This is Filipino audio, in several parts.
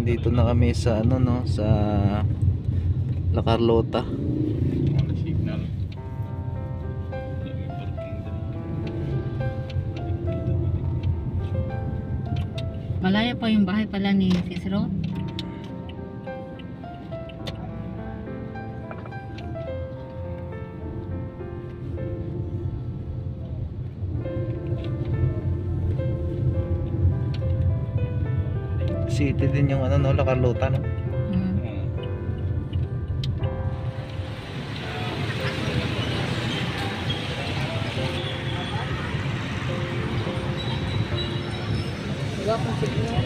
nandito na kami sa ano no, sa La Carlota. Malaya pa yung bahay pala ni Sis Ro. City din yung ano no, La Carlota no. Wala pang signal.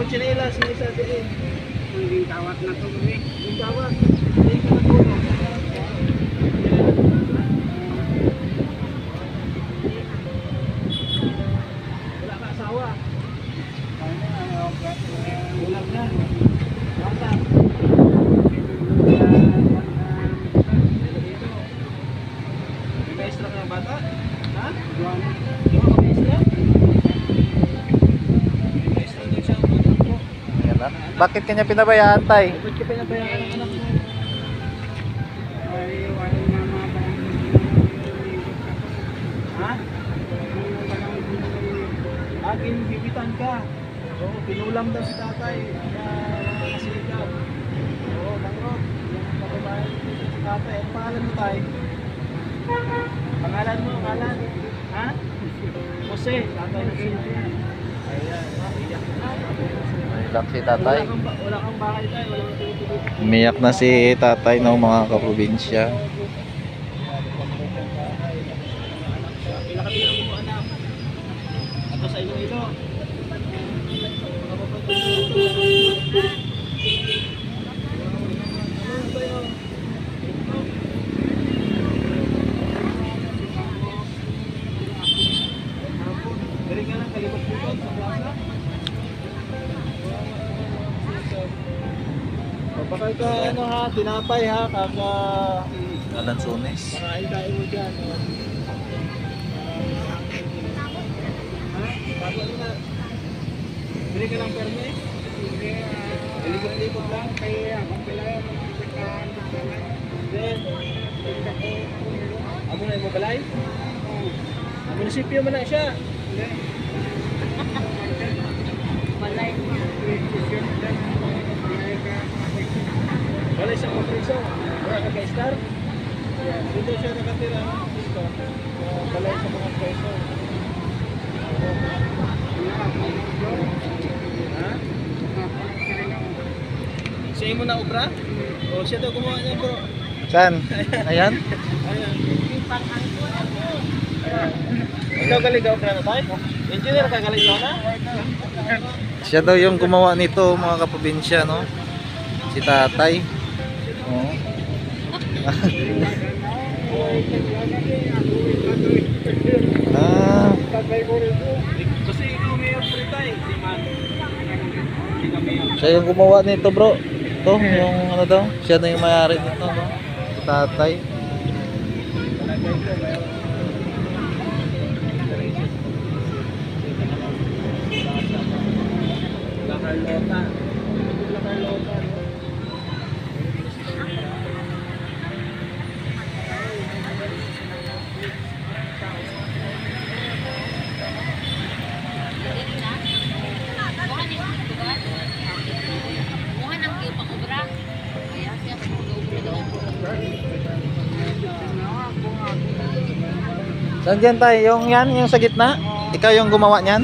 Chinelas ni isa din. Hindi tawat na to, hindi tawat. Hindi ka na puno. Wala ka asawa. Wala na. Bata. May maestra ka bata? Ha? Di ba maestra? Bakit kanya pinabayaan tay? Bakit ka pinabayaan ang anak mo? Ay, wala mama ba? Ha? Akin bibitan ka. Oo, pinulam daw si tatay. Kaya kasikap. Oo, bangrot. Yung kababayan si tatay. Ang pangalan mo tay? Pangalan mo, pangalan? Ha? Jose. Tatay Jose. Ayan, iyak na. Iyak si tatay. Wala kang bahay tayo, wala kang tinutulog. Umiyak na si tatay ng mga kaprobinsya. Pinakatira mo anak. Ato sa Iloilo. Dari ka lang kalibot-libot sa plaza. Bakal ka ano ha, tinapay ha, kaka Alansones. mga ildain mo dyan. Ha? Bago ano na? Bili ka ng perme? Ilibot-libot lang. Kaya akong pilay. Then, amo na yung mabalay? Ang munisipyo mo na siya. Malay. Wala isang kompreso. Wala ka ka-star. Dito siya nakatira. Dito. Wala isang mga preso. Ha? Siya mo na obra? O siya daw gumawa niya bro. Saan? Ayan? Ayan. Ikaw galigaw ka na tayo? Engineer ka galigaw na? Siya daw yung gumawa nito mga kaprobinsya no. Si tatay. Oh. Ah, Kasi ikaw mayor pretay. Di man. Hindi ka mayor. siya yung gumawa nito bro. Ito yung ano daw. Siya na yung may-ari nito no. Si tatay. La Carlota. La Carlota. Saan dyan tayo? Yung yan, yung sa gitna? Ikaw yung gumawa niyan?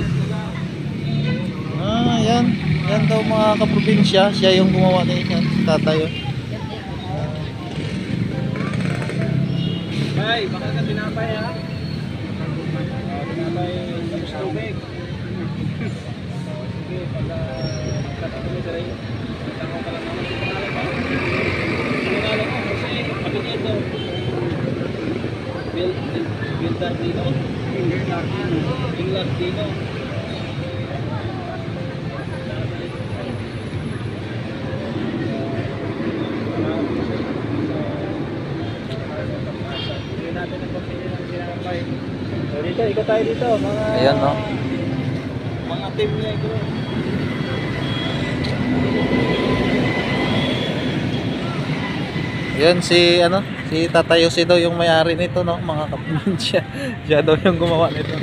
Ah, yan. Yan daw mga kaprobinsya. Siya yung gumawa na yan. Tatay yun. Ay, baka ka tinapay ha. Tinapay sa tubig. Sige, pagka magkatapos sa rin. Tanong ka lang naman sa pangalan mo. Pangalan mo kasi kapitito. Bildardino. Bildardino. Natin ang pagpili ng tinapay. So dito, ikot tayo dito. Mga, Ayan, no? mga team niya ito. Yan si ano, si Tatay Jose daw yung may-ari nito, no, mga kaprobinsya. Siya daw yung gumawa nito.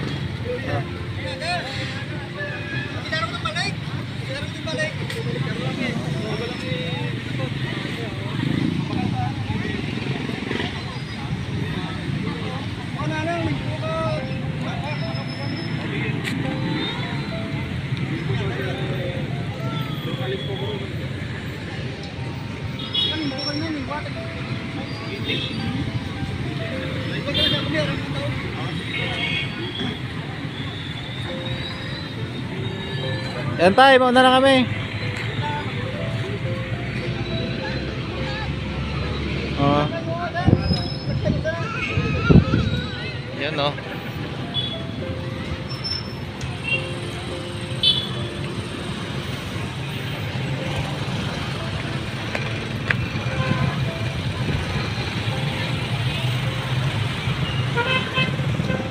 Yan tayo, mauna na kami. Oh. Yan, no.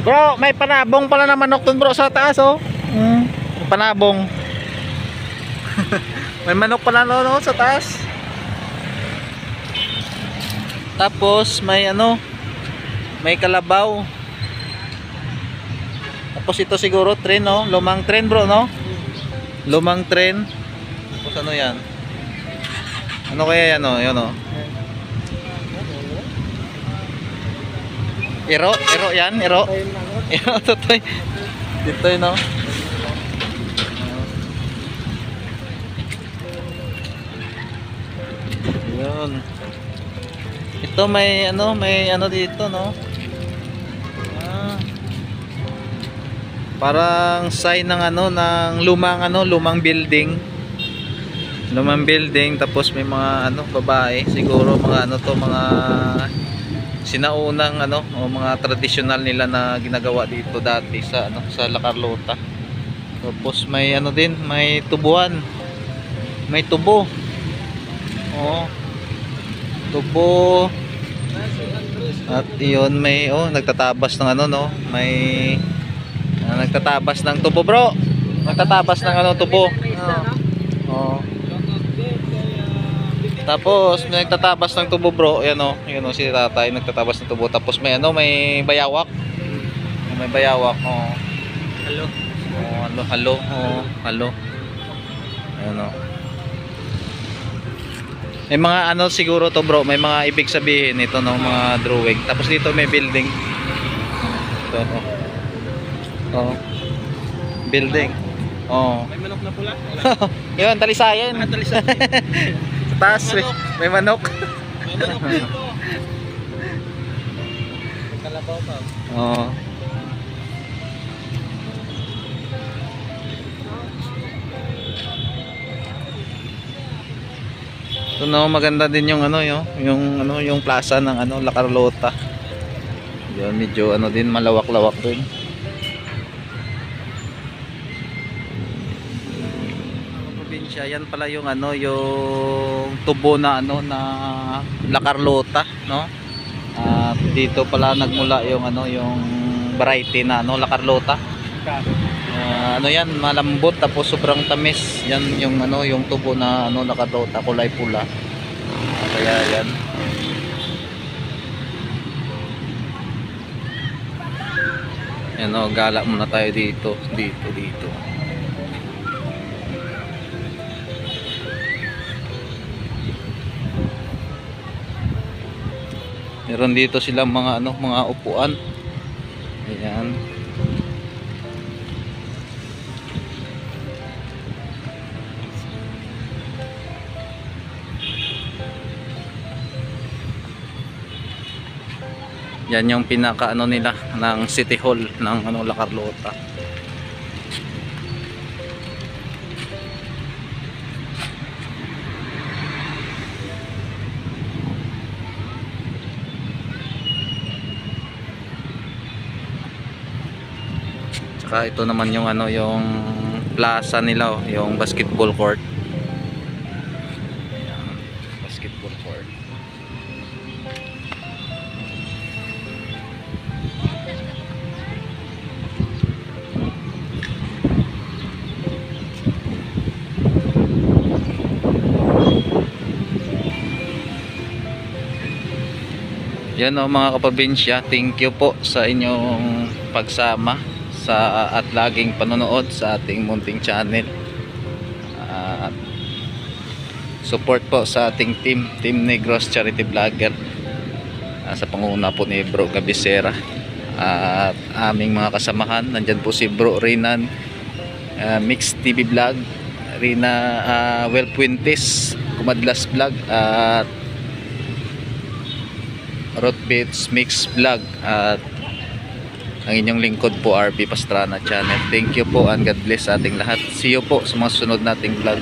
Bro, may panabong pala na manok dun bro sa taas, oh. Panabong. May manok pala no sa taas. Tapos may ano, may kalabaw. Tapos ito siguro tren, no? Lumang tren bro, no? Lumang tren. Tapos ano yan? Ano kaya yan, no? Yan, no? Iro yan, iro. Iro, tutoy. Dito yun, no? Yun. Ito may ano dito, no? Ah. Parang sign ng ng lumang building. Lumang building, tapos may mga babae, siguro mga mga sinaunang o mga traditional nila na ginagawa dito dati sa sa La Carlota. Tapos may din, may tubuan. May tubo. Oh. Tubo. At iyon may nagtatabas ng may nagtatabas ng tubo bro. Nagtatabas ng tubo. Oh. Tapos may nagtatabas ng tubo bro. Ayan si tatay nagtatabas ng tubo. Tapos may may bayawak. May bayawak. Oh. Hello. Oh, halo. Oh, halo. Ayan May mga siguro to bro, may mga ibig sabihin ito mga drawing. Tapos dito may building. Ito, oh. Building. Oh. May manok na pula. Yun, talisayan. Talisayan. Sa taas may manok. May manok dito. May kalabaw pa. Oh. So maganda din yung yung plaza ng La Carlota. Yun, medyo din malawak-lawak din. Probinsya, yan pala yung yung tubo na na La Carlota, no? At dito pala nagmula yung yung variety na La Carlota. Yan, malambot tapos sobrang tamis. Yan yung yung tubo na La Carlota, kulay pula. Kaya yan. Yan gala muna tayo dito. Meron dito silang mga mga upuan. Ayan. Yan yung pinaka ano nila ng City Hall ng ano La Carlota. Tsaka ito naman yung ano yung plaza nila, oh, yung basketball court. Ayan, basketball court. Yan o mga kaprobinsya, thank you po sa inyong pagsama sa at laging panonood sa ating munting channel. At support po sa ating Team Negros Charity Vlogger, sa panguna po ni Bro Gabisera at aming mga kasamahan. Nandyan po si Bro Rinan, Mix TV Vlog, Rina Well Puentes, Kumadlas Vlog, at Rootbeats Mix Vlog, at ang inyong lingkod po RP Pastrana Channel. Thank you po and God bless sa ating lahat. See you po sa mga sunod nating vlog.